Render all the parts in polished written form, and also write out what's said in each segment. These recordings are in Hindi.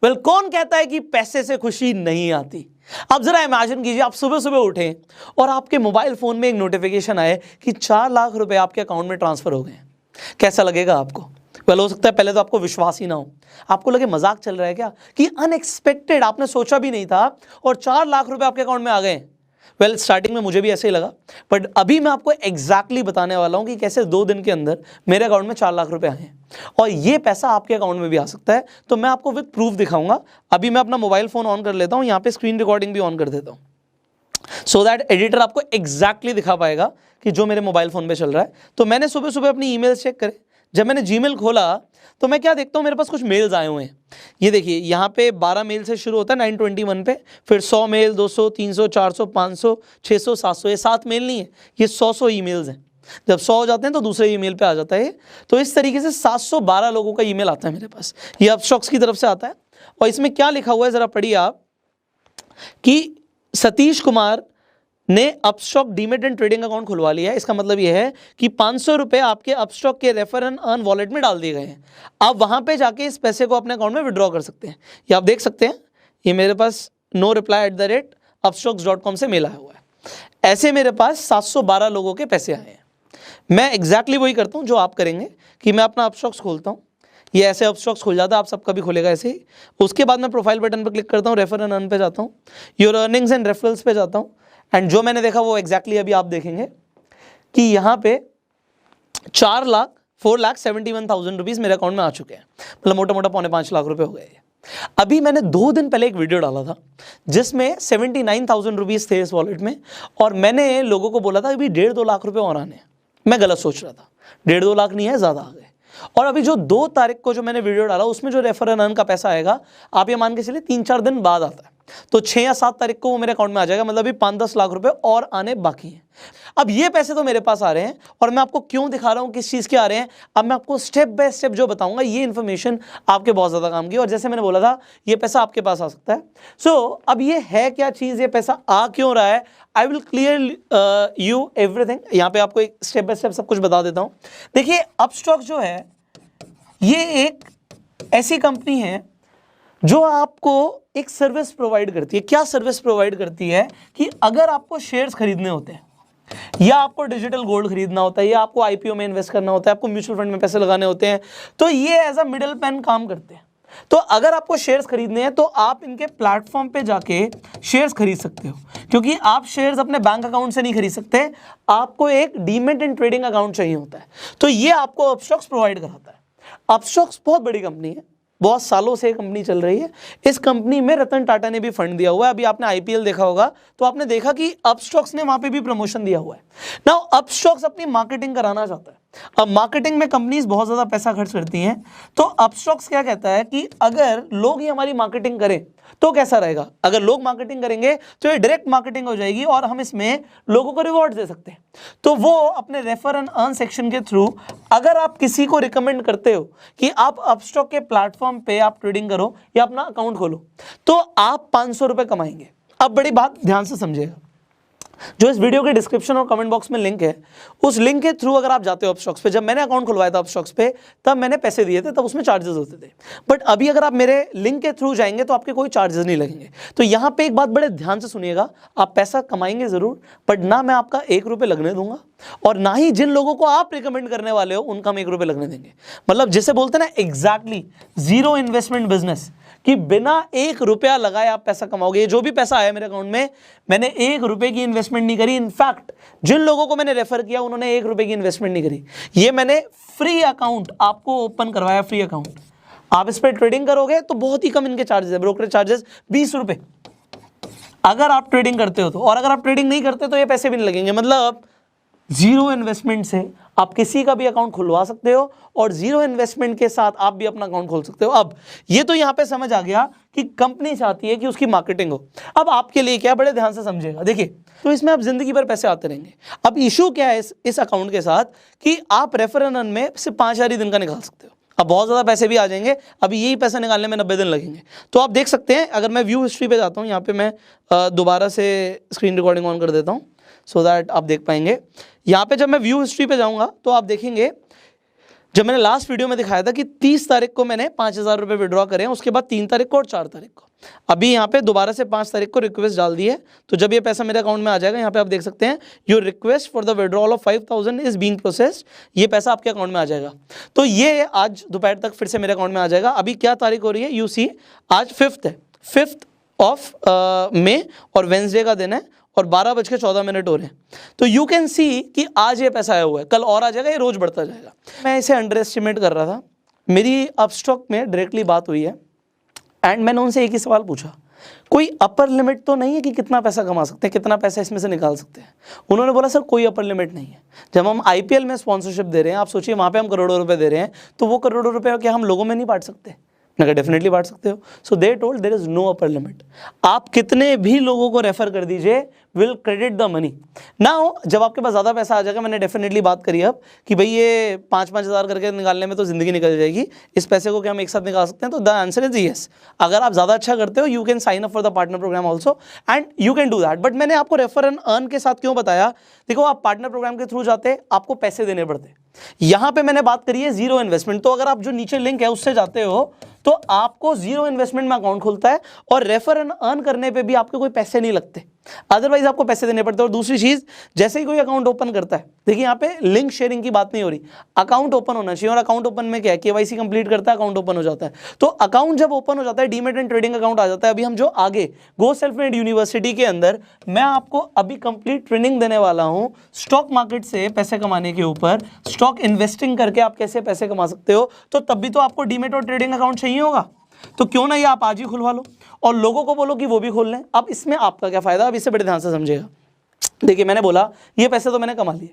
वेल कौन कहता है कि पैसे से खुशी नहीं आती? आप जरा इमेजिन कीजिए, आप सुबह सुबह उठें और आपके मोबाइल फोन में एक नोटिफिकेशन आए कि 4 लाख रुपए आपके अकाउंट में ट्रांसफर हो गए। कैसा लगेगा आपको? वेल हो सकता है पहले तो आपको विश्वास ही ना हो, आपको लगे मजाक चल रहा है क्या, कि अनएक्सपेक्टेड, आपने सोचा भी नहीं था और 4 लाख रुपए आपके अकाउंट में आ गए। वेल स्टार्टिंग में मुझे भी ऐसे ही लगा, बट अभी मैं आपको एग्जैक्टली बताने वाला हूं कि कैसे 2 दिन के अंदर मेरे अकाउंट में 4 लाख रुपए आए हैं और ये पैसा आपके अकाउंट में भी आ सकता है। तो मैं आपको विद प्रूफ दिखाऊंगा। अभी मैं अपना मोबाइल फोन ऑन कर लेता हूं, यहां पे स्क्रीन रिकॉर्डिंग भी ऑन कर देता हूं, सो दैट एडिटर आपको एग्जैक्टली दिखा पाएगा कि जो मेरे मोबाइल फोन पे चल रहा है। तो मैंने सुबह सुबह अपनी ईमेल चेक करे, जब मैंने जीमेल खोला तो मैं क्या देखता हूँ, मेरे पास कुछ मेल्स आए हुए हैं। ये देखिए यहाँ पे 12 मेल से शुरू होता है 921 पे, फिर 100 मेल, 200, 300, 400, 500, 600, 700, ये 7 मेल नहीं है, ये 100 ईमेल्स हैं। जब 100 हो जाते हैं तो दूसरे ईमेल पे आ जाता है। तो इस तरीके से 712 लोगों का ईमेल आता है मेरे पास, ये अपस्टॉक्स की तरफ से आता है। और इसमें क्या लिखा हुआ है जरा पढ़िए आप, कि सतीश कुमार ने Upstox demat and trading account खुलवा लिया है। इसका मतलब यह है कि 500 रुपए आपके अपस्टॉक के रेफर एंड अर्न वॉलेट में डाल दिए गए हैं। आप वहां पे जाके इस पैसे को अपने अकाउंट में विड्रॉ कर सकते हैं। ये आप देख सकते हैं, ये मेरे पास no_reply@upstocks.com से मेल आया हुआ है। ऐसे मेरे पास 712 लोगों के पैसे आए हैं। मैं एग्जैक्टली वही करता हूँ जो आप करेंगे, कि मैं अपना अपस्टॉक्स खोलता हूँ, ये ऐसे अपस्टॉक्स खुल जाता है, आप सबका भी खुलेगा ऐसे ही। उसके बाद मैं प्रोफाइल बटन पर क्लिक करता हूँ, रेफर एंड अर्न पे जाता हूँ, योर अर्निंग्स एंड रेफरल्स पे जाता हूँ, एंड जो मैंने देखा वो एग्जैक्टली अभी आप देखेंगे कि यहाँ पे 4,71,000 रुपीज़ मेरे अकाउंट में आ चुके हैं। मतलब मोटा मोटा 4.5 लाख रुपए हो गए। अभी मैंने 2 दिन पहले एक वीडियो डाला था जिसमें 79,000 रुपीज़ थे इस वॉलेट में, और मैंने लोगों को बोला था अभी 1.5-2 लाख रुपए और आने हैं। मैं गलत सोच रहा था, 1.5-2 लाख नहीं है, ज़्यादा आ गए। और अभी जो 2 तारीख को जो मैंने वीडियो डाला उसमें जो रेफर एंड अर्न का पैसा आएगा, आप ये मान के चलिए 3-4 दिन बाद आता है, तो 6 या 7 तारीख को वो मेरे अकाउंट में आ जाएगा। मतलब अभी 5-10 लाख रुपए और आने बाकी हैं। अब ये पैसे तो मेरे पास आ रहे हैं, और मैं आपको क्यों दिखा रहा हूं किस चीज़ के आ रहे हैं, अब मैं आपको स्टेप बाय स्टेप जो बताऊंगा, ये इन्फॉर्मेशन आपके बहुत ज़्यादा काम की। और जैसे मैंने बोला था, ये पैसा आपके पास आ सकता है। सो अब ये है क्या चीज़, ये पैसा आ क्यों रहा है, I will clear you everything. यहाँ पे आपको एक स्टेप बाय स्टेप सब कुछ बता देता हूँ। देखिए अपस्टॉक जो है, ये एक ऐसी कंपनी है जो आपको एक सर्विस प्रोवाइड करती है। क्या सर्विस प्रोवाइड करती है, कि अगर आपको शेयर्स खरीदने होते हैं, या आपको डिजिटल गोल्ड खरीदना होता है, या आपको आईपीओ में इन्वेस्ट करना होता है, आपको म्यूचुअल फंड में पैसे लगाने होते हैं, तो ये एज अ मिडिल मैन काम करते हैं। तो अगर आपको शेयर्स खरीदने हैं तो आप इनके प्लेटफॉर्म पे जाके शेयर्स खरीद सकते हो, क्योंकि आप शेयर्स अपने बैंक अकाउंट से नहीं खरीद सकते, आपको एक डीमेट एंड ट्रेडिंग अकाउंट चाहिए होता है। तो ये आपको अपस्टॉक्स प्रोवाइड कराता है। अपस्टॉक्स बहुत बड़ी कंपनी है, बहुत सालों से कंपनी चल रही है। इस कंपनी में रतन टाटा ने भी फंड दिया हुआ है। अभी आपने आईपीएल देखा होगा तो आपने देखा कि अपस्टॉक्स ने वहां पे भी प्रमोशन दिया हुआ है। नाउ अपस्टॉक्स अपनी मार्केटिंग कराना चाहता है। अब मार्केटिंग में कंपनीज बहुत ज्यादा पैसा खर्च करती हैं, तो अपस्टॉक्स क्या कहता है कि अगर लोग ही हमारी मार्केटिंग करें तो कैसा रहेगा। अगर लोग मार्केटिंग करेंगे तो ये डायरेक्ट मार्केटिंग हो जाएगी और हम इसमें लोगों को रिवॉर्ड दे सकते हैं। तो वो अपने रेफर एंड अर्न सेक्शन के थ्रू, अगर आप किसी को रिकमेंड करते हो कि आप अपस्टॉक के प्लेटफॉर्म पे आप ट्रेडिंग करो या अपना अकाउंट खोलो, तो आप 500 रुपए कमाएंगे। अब बड़ी बात ध्यान से समझिएगा, जो इस वीडियो के डिस्क्रिप्शन और कमेंट बॉक्स में लिंक है, उस लिंक के थ्रू अगर आप जाते हो अपस्टॉक्स पे, जब मैंने अकाउंट खुलवाया था अपस्टॉक्स पे तब मैंने पैसे दिए थे, तब उसमें चार्जेस होते थे। बट अभी अगर आप मेरे लिंक के थ्रू जाएंगे तो आपके कोई चार्जेस नहीं लगेंगे। तो यहाँ पे एक बात बड़े ध्यान से सुनिएगा, आप पैसा कमाएंगे जरूर, बट ना मैं आपका 1 रुपये लगने दूंगा, और ना ही जिन लोगों को आप रिकमेंड करने वाले हो उनका हम 1 रुपये लगने देंगे। मतलब जिसे बोलते हैं ना एग्जैक्टली जीरो इन्वेस्टमेंट बिजनेस, कि बिना 1 रुपया लगाए आप पैसा कमाओगे। जो भी पैसा आया मेरे अकाउंट में, मैंने 1 रुपए की इन्वेस्टमेंट नहीं करी। इनफैक्ट जिन लोगों को मैंने रेफर किया उन्होंने 1 रुपए की इन्वेस्टमेंट नहीं करी। ये मैंने फ्री अकाउंट आपको ओपन करवाया, फ्री अकाउंट। आप इस पर ट्रेडिंग करोगे तो बहुत ही कम इनके चार्जेस है, ब्रोकरेज चार्जेस 20 रुपए अगर आप ट्रेडिंग करते हो तो, और अगर आप ट्रेडिंग नहीं करते तो ये पैसे भी नहीं लगेंगे। मतलब जीरो इन्वेस्टमेंट से आप किसी का भी अकाउंट खुलवा सकते हो, और जीरो इन्वेस्टमेंट के साथ आप भी अपना अकाउंट खोल सकते हो। अब ये तो यहां पे समझ आ गया कि कंपनी चाहती है कि उसकी मार्केटिंग हो। अब आपके लिए क्या, बड़े ध्यान से समझिएगा। देखिए, तो इसमें आप जिंदगी भर पैसे आते रहेंगे। अब इशू क्या है इस अकाउंट के साथ, कि आप रेफर एंड अर्न में सिर्फ 5,000 ही दिन का निकाल सकते हो। अब बहुत ज़्यादा पैसे भी आ जाएंगे, अभी यही पैसा निकालने में 90 दिन लगेंगे। तो आप देख सकते हैं, अगर मैं व्यू हिस्ट्री पे जाता हूँ, यहाँ पे मैं दोबारा से स्क्रीन रिकॉर्डिंग ऑन कर देता हूँ सो दैट आप देख पाएंगे। यहाँ पे जब मैं व्यू हिस्ट्री पे जाऊँगा तो आप देखेंगे जब मैंने लास्ट वीडियो में दिखाया था कि 30 तारीख को मैंने 5,000 रुपये विड्रॉ करे हैं, उसके बाद 3 तारीख को और 4 तारीख को। अभी यहाँ पे दोबारा से 5 तारीख को रिक्वेस्ट डाल दी है, तो जब ये पैसा मेरे अकाउंट में आ जाएगा, यहाँ पे आप देख सकते हैं your request for the withdrawal of 5,000 is being processed, ये पैसा आपके अकाउंट में आ जाएगा। तो ये आज दोपहर तक फिर से मेरे अकाउंट में आ जाएगा। अभी क्या तारीख हो रही है, यू सी आज 5th है, 5th ऑफ मई और वेंसडे का दिन है और 12:14 हो रहे हैं। तो यू कैन सी कि आज ये पैसा आया हुआ है, कल और आ जाएगा, ये रोज बढ़ता जाएगा। मैं इसे अंडर एस्टिमेट कर रहा था। मेरी अपस्टॉक में डायरेक्टली बात हुई है एंड मैंने उनसे एक ही सवाल पूछा, कोई अपर लिमिट तो नहीं है कि कितना पैसा कमा सकते हैं, कितना पैसा इसमें से निकाल सकते हैं। उन्होंने बोला सर कोई अपर लिमिट नहीं है। जब हम IPL में स्पॉन्सरशिप दे रहे हैं, आप सोचिए वहाँ पे हम करोड़ों रुपए दे रहे हैं, तो वो करोड़ों रुपए क्या हम लोगों में नहीं बांट सकते? मैंने कहा डेफिनेटली बांट सकते हो। So they told there is no upper limit, आप कितने भी लोगों को रेफर कर दीजिए, will credit the money. Now जब आपके पास ज़्यादा पैसा आ जाएगा, मैंने डेफिनेटली बात करी अब कि भाई ये 5-5 हज़ार करके निकालने में तो ज़िंदगी निकल जाएगी, इस पैसे को क्या हम एक साथ निकाल सकते हैं? तो द आंसर इज येस। अगर आप ज़्यादा अच्छा करते हो, you can sign up for the partner program also and you can do that. But मैंने आपको रेफर एंड अर्न के साथ क्यों बताया? देखो, आप पार्टनर प्रोग्राम के थ्रू जाते, आपको पैसे देने पड़ते। यहाँ पे मैंने बात करी है जीरो इन्वेस्टमेंट। तो अगर आप जो नीचे लिंक है उससे जाते हो तो आपको जीरो इन्वेस्टमेंट में अकाउंट खुलता है और रेफर एंड अर्न करने पे भी आपके कोई पैसे नहीं लगते, अदरवाइज आपको पैसे देने पड़ते हैं। और दूसरी चीज, जैसे ही कोई अकाउंट ओपन करता है, देखिए यहाँ पे लिंक शेयरिंग की बात नहीं हो रही, अकाउंट ओपन होना चाहिए। और अकाउंट ओपन में क्या है, KYC कंप्लीट करता है, अकाउंट ओपन हो जाता है। तो अकाउंट जब ओपन हो जाता है, डीमेट एंड ट्रेडिंग अकाउंट आ जाता है। अभी हम जो आगे गो सेल्फ मेड यूनिवर्सिटी के अंदर मैं आपको अभी कंप्लीट ट्रेनिंग देने वाला हूँ स्टॉक मार्केट से पैसे कमाने के ऊपर, स्टॉक इन्वेस्टिंग करके आप कैसे पैसे कमा सकते हो। तो तब भी तो आपको डीमेट और ट्रेडिंग अकाउंट चाहिए होगा, तो क्यों ना ये आप आज ही खुलवा लो और लोगों को बोलो कि वो भी खोल लें। अब इसमें आपका क्या फायदा, अब इसे बड़े ध्यान से समझिएगा। देखिए, मैंने बोला ये पैसे तो मैंने कमा लिए,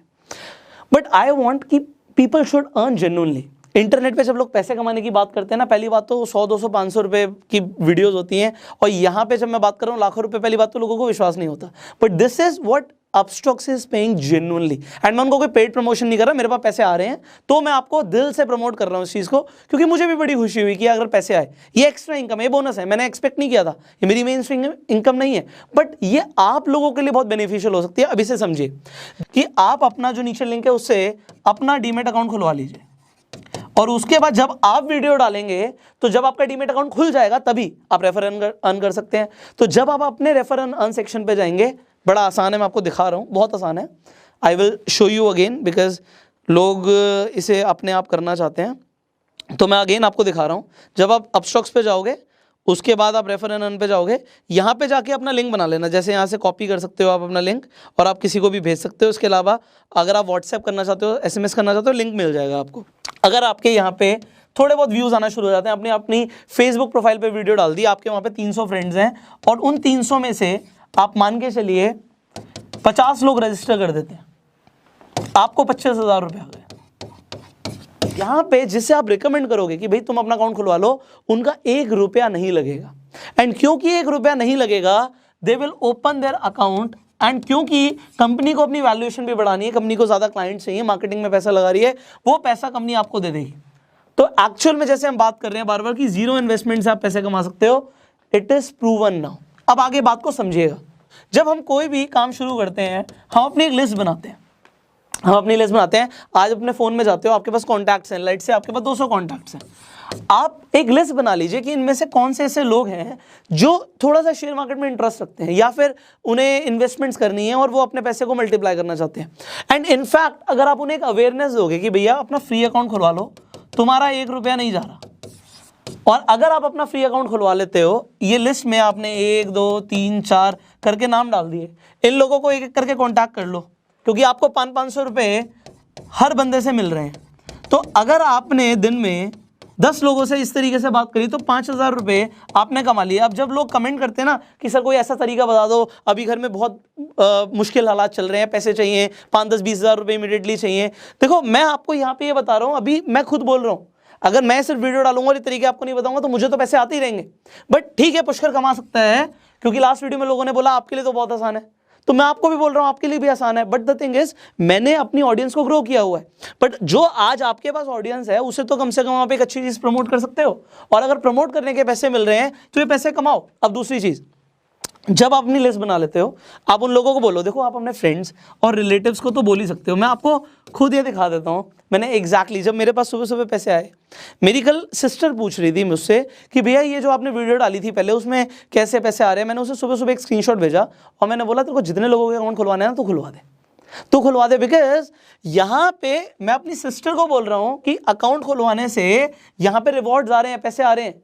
बट आई वांट कि people should earn genuinely. Internet पे जब लोग पैसे कमाने की बात करते हैं ना, पहली बात तो 100, 200, 500 रुपए की वीडियोस होती हैं, और यहाँ पे जब मैं बात कर रहा हूँ लाखों रुपए, पहली बात तो लोगों को विश्वास नहीं होता। But this is what Upstox is paying genuinely. And मैं उनको कोई पेड प्रमोशन नहीं कर रहा, मेरे पास पैसे आ रहे हैं तो मैं आपको दिल से प्रमोट कर रहा हूँ इस चीज़ को, क्योंकि मुझे भी बड़ी खुशी हुई कि अगर पैसे आए, ये एक्स्ट्रा इनकम है, ये बोनस है, मैंने एक्सपेक्ट नहीं किया था, ये मेरी मेन स्ट्रीम इनकम नहीं है, बट ये आप लोगों के लिए बहुत बेनिफिशियल हो सकती है। अभी से समझिए कि आप अपना जो नीचे लिंक है उससे अपना डीमेट अकाउंट खुलवा लीजिए, और उसके बाद जब आप वीडियो डालेंगे तो जब आपका डीमेट अकाउंट खुल जाएगा तभी आप रेफर अर्न कर सकते हैं। तो जब आप अपने रेफर अर्न सेक्शन पे जाएंगे, बड़ा आसान है, मैं आपको दिखा रहा हूँ, बहुत आसान है। I will show you again because लोग इसे अपने आप करना चाहते हैं, तो मैं अगेन आपको दिखा रहा हूँ। जब आप अपस्टॉक्स पे जाओगे, उसके बाद आप रेफर एंड अर्न पे जाओगे, यहाँ पे जाके अपना लिंक बना लेना। जैसे यहाँ से कॉपी कर सकते हो आप अपना लिंक, और आप किसी को भी भेज सकते हो। इसके अलावा अगर आप व्हाट्सएप करना चाहते हो, SMS करना चाहते हो, लिंक मिल जाएगा आपको। अगर आपके यहाँ पे थोड़े बहुत व्यूज़ आना शुरू हो जाते हैं, अपनी फेसबुक प्रोफाइल पे वीडियो डाल दी, आपके वहाँ पे 300 फ्रेंड्स हैं, और उन 300 में से आप मान के चलिए 50 लोग रजिस्टर कर देते हैं, आपको 25,000 रुपये आ गए। यहाँ पे जिससे आप रिकमेंड करोगे कि भाई तुम अपना अकाउंट खुलवा लो, उनका 1 रुपया नहीं लगेगा। एंड क्योंकि 1 रुपया नहीं लगेगा, they will open their account. And क्योंकि कंपनी को अपनी वैल्यूएशन भी बढ़ानी है, कंपनी को ज़्यादा क्लाइंट चाहिए, मार्केटिंग में पैसा लगा रही है, वो पैसा कंपनी आपको दे देगी। तो एक्चुअल में जैसे हम बात कर रहे हैं बार बार कि जीरो इन्वेस्टमेंट से आप पैसे कमा सकते हो, इट इज प्रूवन नाउ। अब आगे बात को समझिएगा। जब हम कोई भी काम शुरू करते हैं, हम अपनी एक लिस्ट बनाते हैं, आज अपने फ़ोन में जाते हो, आपके पास कॉन्टैक्ट्स हैं, लाइट से आपके पास 200 कॉन्टैक्ट्स हैं। आप एक लिस्ट बना लीजिए कि इनमें से कौन से ऐसे लोग हैं जो थोड़ा सा शेयर मार्केट में इंटरेस्ट रखते हैं, या फिर उन्हें इन्वेस्टमेंट्स करनी है और वो अपने पैसे को मल्टीप्लाई करना चाहते हैं। एंड इनफैक्ट अगर आप उन्हें एक अवेयरनेस दोगे कि भैया अपना फ्री अकाउंट खुलवा लो, तुम्हारा 1 रुपया नहीं जा रहा, और अगर आप अपना फ्री अकाउंट खुलवा लेते हो, ये लिस्ट में आपने 1, 2, 3, 4 करके नाम डाल दिए, इन लोगों को एक एक करके कॉन्टैक्ट कर लो, क्योंकि आपको 500-500 रुपये हर बंदे से मिल रहे हैं। तो अगर आपने दिन में 10 लोगों से इस तरीके से बात करी तो 5,000 रुपये आपने कमा लिए। अब जब लोग कमेंट करते हैं ना कि सर कोई ऐसा तरीका बता दो, अभी घर में बहुत मुश्किल हालात चल रहे हैं, पैसे चाहिए, 5-10-20,000 रुपये इमीडिएटली चाहिए। देखो, मैं आपको यहाँ पे ये बता रहा हूँ, अभी मैं खुद बोल रहा हूँ, अगर मैं सिर्फ वीडियो डालूंगा और ये तरीके आपको नहीं बताऊंगा तो मुझे तो पैसे आते ही रहेंगे। बट ठीक है, पुष्कर कमा सकता है, क्योंकि लास्ट वीडियो में लोगों ने बोला आपके लिए तो बहुत आसान है, तो मैं आपको भी बोल रहा हूं आपके लिए भी आसान है। बट द थिंग इज, मैंने अपनी ऑडियंस को ग्रो किया हुआ है, बट जो आज आपके पास ऑडियंस है उसे तो कम से कम आप एक अच्छी चीज प्रमोट कर सकते हो, और अगर प्रमोट करने के पैसे मिल रहे हैं तो ये पैसे कमाओ। अब दूसरी चीज, जब आप अपनी लिस्ट बना लेते हो, आप उन लोगों को बोलो, देखो आप अपने फ्रेंड्स और रिलेटिव्स को तो बोल ही सकते हो। मैं आपको खुद ये दिखा देता हूँ। मैंने एग्जैक्टली जब मेरे पास सुबह सुबह पैसे आए, मेरी कल सिस्टर पूछ रही थी मुझसे कि भैया ये जो आपने वीडियो डाली थी पहले, उसमें कैसे पैसे आ रहे हैं। मैंने उसे सुबह सुबह एक स्क्रीनशॉट भेजा और मैंने बोला तेरे को जितने लोगों के अकाउंट खुलवाने हैं ना, तो खुलवा दे। बिकॉज यहाँ पे मैं अपनी सिस्टर को बोल रहा हूँ कि अकाउंट खुलवाने से यहाँ पे रिवॉर्ड्स आ रहे हैं, पैसे आ रहे हैं।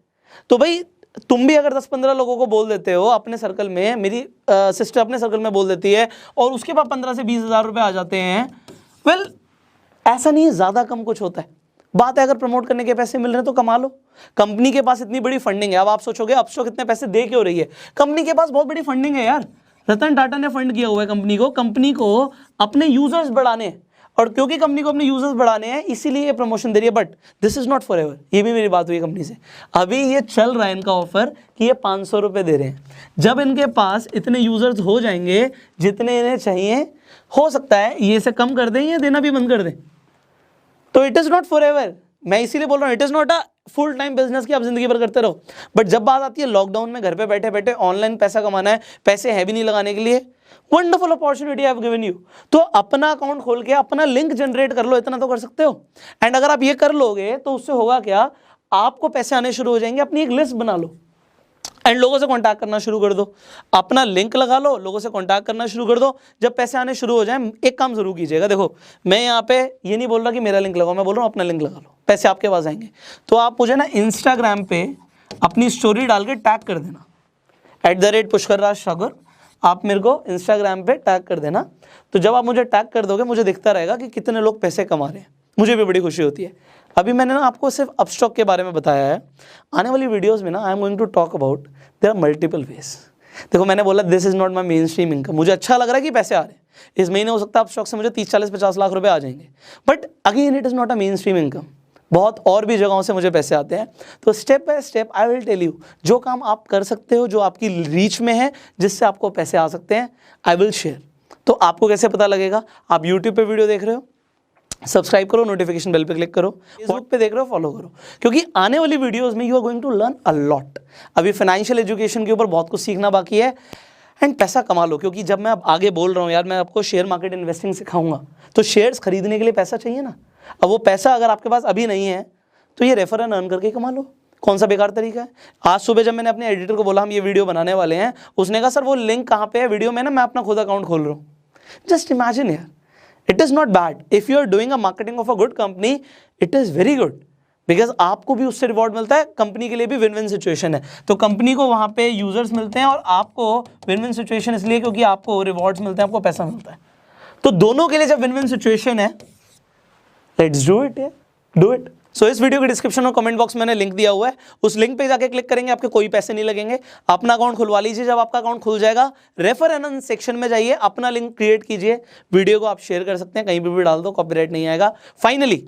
तो भाई तुम भी अगर 10-15 लोगों को बोल देते हो अपने सर्कल में, मेरी सिस्टर अपने सर्कल में बोल देती है और उसके बाद 15 से 20 हज़ार रुपये आ जाते हैं। वेल ऐसा नहीं है, ज़्यादा कम कुछ होता है। बात है अगर प्रमोट करने के पैसे मिल रहे हैं तो कमा लो। कंपनी के पास इतनी बड़ी फंडिंग है। अब आप सोचोगे अपस्टॉक इतने पैसे दे क्यों रही है? कंपनी के पास बहुत बड़ी फंडिंग है यार। रतन टाटा ने फंड किया हुआ है कंपनी को अपने यूजर्स बढ़ाने हैं, और क्योंकि कंपनी को अपने यूजर्स बढ़ाने हैं इसीलिए ये प्रमोशन दे रही है। But this is not for ever. ये भी मेरी बात हुई कंपनी से, अभी ये चल रहा है इनका ऑफर कि ये 500 रुपये दे रहे हैं। जब इनके पास इतने यूजर्स हो जाएंगे जितने इन्हें चाहिए, हो सकता है ये इसे कम कर दें या देना भी बंद कर दें। तो it is not for ever. मैं इसीलिए बोल रहा हूँ, it is not a full time business की आप जिंदगी भर करते रहो। बट जब बात आती है लॉकडाउन में घर पे बैठे बैठे ऑनलाइन पैसा कमाना है, पैसे है भी नहीं लगाने के लिए, wonderful opportunity I have given you. तो अपना अकाउंट खोल के अपना लिंक जनरेट कर लो, इतना तो कर सकते हो। एंड अगर आप ये कर लोगे तो उससे होगा क्या, आपको पैसे आने शुरू हो जाएंगे। अपनी एक लिस्ट बना लो एंड लोगों से कांटेक्ट करना शुरू कर दो। अपना लिंक लगा लो, लोगों से कांटेक्ट करना शुरू कर दो। जब पैसे आने शुरू हो जाए, एक काम जरूर कीजिएगा। देखो मैं यहाँ पे ये नहीं बोल रहा कि मेरा लिंक लगाओ, मैं बोल रहा हूँ अपना लिंक लगा लो, पैसे आपके पास आएंगे। तो आप मुझे ना इंस्टाग्राम पे अपनी स्टोरी डाल के टैग कर देना, @पुष्करराज ठाकुर। आप मेरे को इंस्टाग्राम पे टैग कर देना। तो जब आप मुझे टैग कर दोगे, मुझे दिखता रहेगा कि कितने लोग पैसे कमा रहे हैं, मुझे भी बड़ी खुशी होती है। अभी मैंने ना आपको सिर्फ अपस्टॉक के बारे में बताया है। आने वाली वीडियोस में ना I am going to talk about there are multiple ways. देखो मैंने बोला this is not my main stream income. मुझे अच्छा लग रहा है कि पैसे आ रहे हैं, इस महीने हो सकता है अपस्टॉक से मुझे 30-40-50 लाख रुपए आ जाएंगे, but again it is not a main stream income. बहुत और भी जगहों से मुझे पैसे आते हैं। तो step by step I will tell you जो काम आप कर सकते हो, जो आपकी रीच में है, जिससे आपको पैसे आ सकते हैं, आई विल शेयर। तो आपको कैसे पता लगेगा? आप यूट्यूब पे वीडियो देख रहे हो, सब्सक्राइब करो, नोटिफिकेशन बेल पे क्लिक करो, फेसबुक पे देख रहे हो फॉलो करो, क्योंकि आने वाली वीडियोस में you are going to learn a lot. अभी फाइनेंशियल एजुकेशन के ऊपर बहुत कुछ सीखना बाकी है एंड पैसा कमा लो। क्योंकि जब मैं अब आगे बोल रहा हूँ यार, मैं आपको शेयर मार्केट इन्वेस्टिंग सिखाऊंगा, तो शेयर्स खरीदने के लिए पैसा चाहिए ना। अब वो पैसा अगर आपके पास अभी नहीं है तो ये रेफर एंड अर्न करके कमा लो। कौन सा बेकार तरीका है? आज सुबह जब मैंने अपने एडिटर को बोला हम ये वीडियो बनाने वाले हैं, उसने कहा सर वो लिंक कहाँ पे है वीडियो में ना, मैं अपना खुद अकाउंट खोल रहा हूँ। जस्ट इमेजिन यार, it is not bad if you are doing a marketing of a good company, it is very good because आपको भी उससे रिवॉर्ड मिलता है, कंपनी के लिए भी विन विन सिचुएशन है। तो कंपनी को वहाँ पे यूजर्स मिलते हैं और आपको विन विन सिचुएशन इसलिए क्योंकि आपको रिवॉर्ड्स मिलते हैं, आपको पैसा मिलता है। तो दोनों के लिए जब विन विन सिचुएशन है, let's do it, do it. So इस वीडियो के डिस्क्रिप्शन और कमेंट बॉक्स में मैंने लिंक दिया हुआ है, उस लिंक पे जाके क्लिक करेंगे, आपके कोई पैसे नहीं लगेंगे। अपना अकाउंट खुलवा लीजिए। जब आपका अकाउंट खुल जाएगा, रेफर एंड अर्न सेक्शन में जाइए, अपना लिंक क्रिएट कीजिए। वीडियो को आप शेयर कर सकते हैं, कहीं भी डाल दो, कॉपीराइट नहीं आएगा। फाइनली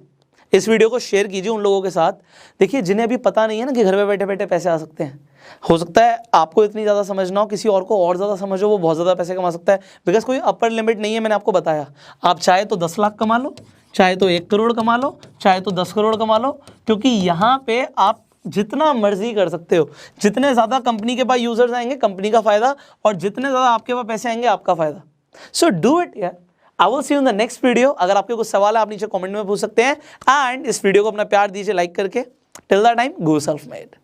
इस वीडियो को शेयर कीजिए उन लोगों के साथ, देखिए जिन्हें अभी पता नहीं है ना कि घर में बैठे बैठे पैसे आ सकते हैं। हो सकता है आपको इतनी ज़्यादा समझ ना हो, किसी और को और ज़्यादा समझो, वो बहुत ज़्यादा पैसे कमा सकता है। बिकॉज कोई अपर लिमिट नहीं है, मैंने आपको बताया। आप चाहे तो 10 लाख कमा लो, चाहे तो 1 करोड़ कमा लो, चाहे तो 10 करोड़ कमा लो, क्योंकि यहाँ पे आप जितना मर्जी कर सकते हो। जितने ज़्यादा कंपनी के पास यूजर्स आएंगे, कंपनी का फायदा, और जितने ज़्यादा आपके पास पैसे आएंगे, आपका फायदा। सो डू इट यार। I will see you in the next video. अगर आपके कुछ सवाल है आप नीचे कमेंट में पूछ सकते हैं। एंड इस वीडियो को अपना प्यार दीजिए लाइक करके। Till the time, go self made.